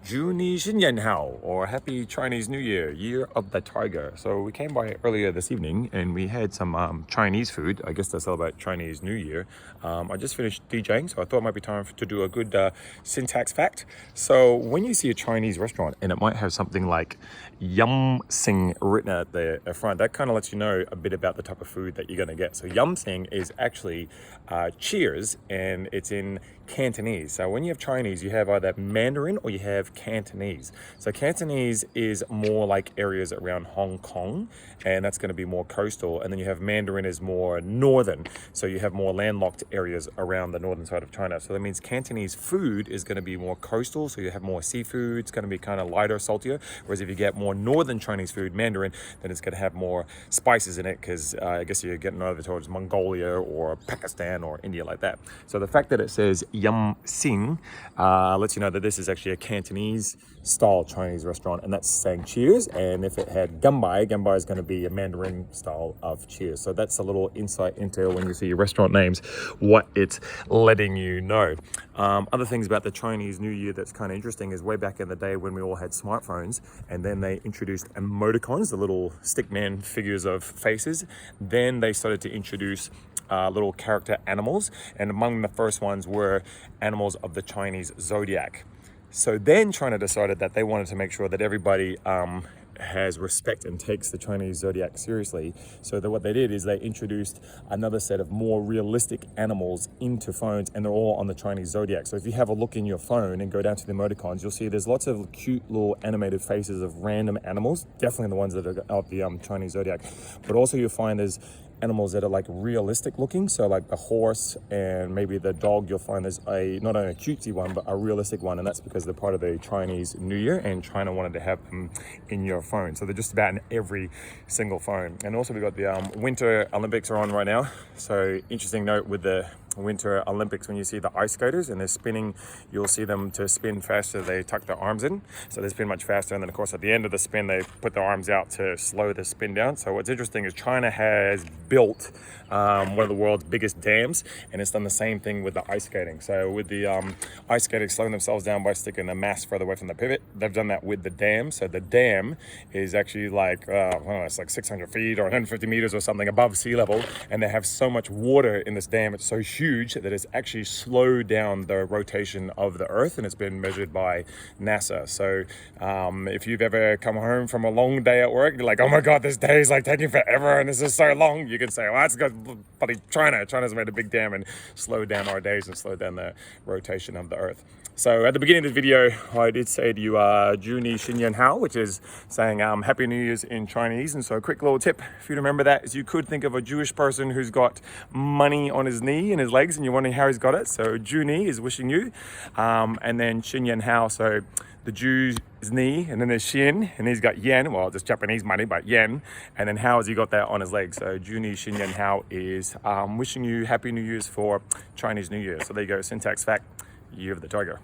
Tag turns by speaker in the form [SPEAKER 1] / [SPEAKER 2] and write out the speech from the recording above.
[SPEAKER 1] Juni Hao, or Happy Chinese New Year, Year of the Tiger. So we came by earlier this evening and we had some Chinese food, I guess to celebrate Chinese New Year. I just finished DJing, so I thought it might be time to do a good syntax fact. So when you see a Chinese restaurant and it might have something like Yum Sing written at the front, that kind of lets you know a bit about the type of food that you're going to get. So Yum Sing is actually cheers, and it's in Cantonese. So when you have Chinese, you have either Mandarin or you have Cantonese. So Cantonese is more like areas around Hong Kong, and that's going to be more coastal. And then you have Mandarin is more northern. So you have more landlocked areas around the northern side of China. So that means Cantonese food is going to be more coastal. So you have more seafood. It's going to be kind of lighter, saltier. Whereas if you get more northern Chinese food, Mandarin, then it's going to have more spices in it, because I guess you're getting over towards Mongolia or Pakistan or India like that. So the fact that it says Yum Sing lets you know that this is actually a Cantonese style Chinese restaurant, and that's saying cheers. And if it had Gumbai is going to be a Mandarin style of cheers. So that's a little insight into when you see your restaurant names, what it's letting you know. Other things about the Chinese New Year that's kind of interesting is way back in the day when we all had smartphones, and then they introduced emoticons, the little stickman figures of faces. Then they started to introduce little character animals, and among the first ones were animals of the Chinese zodiac. So then China decided that they wanted to make sure that everybody has respect and takes the Chinese zodiac seriously. So that what they did is they introduced another set of more realistic animals into phones, and they're all on the Chinese zodiac. So if you have a look in your phone and go down to the emoticons, you'll see there's lots of cute little animated faces of random animals, definitely the ones that are of the Chinese zodiac. But also you'll find there's animals that are like realistic looking, so like the horse and maybe the dog, you'll find there's not only a cutesy one but a realistic one, and that's because they're part of the Chinese New Year, and China wanted to have them in your phone. So they're just about in every single phone. And also we've got the Winter Olympics are on right now. So interesting note with the Winter Olympics, when you see the ice skaters and they're spinning, you'll see them to spin faster, they tuck their arms in, so they spin much faster, and then of course at the end of the spin they put their arms out to slow the spin down. So what's interesting is China has built one of the world's biggest dams, and it's done the same thing with the ice skating. So with the ice skating slowing themselves down by sticking the mass further away from the pivot, they've done that with the dam. So the dam is actually like I don't know, it's like 600 feet or 150 meters or something above sea level, and they have so much water in this dam, it's so huge that it's actually slowed down the rotation of the Earth, and it's been measured by NASA. So if you've ever come home from a long day at work, you're like, oh my god, this day is like taking forever and this is so long, you can say, well, that's good, buddy. China's made a big dam and slowed down our days and slowed down the rotation of the Earth. So at the beginning of the video, I did say to you Juni Hao, which is saying Happy New Year's in Chinese. And so a quick little tip for you to remember that is you could think of a Jewish person who's got money on his knee and his legs, and you're wondering how he's got it. So Juni is wishing you, and then Hao, so the Jew's knee, and then there's Xin, and he's got yen, well, just Japanese money, but yen, and then how has he got that on his leg? So Juni Hao is wishing you Happy New Year's for Chinese New Year. So there you go, syntax fact, Year of the Tiger.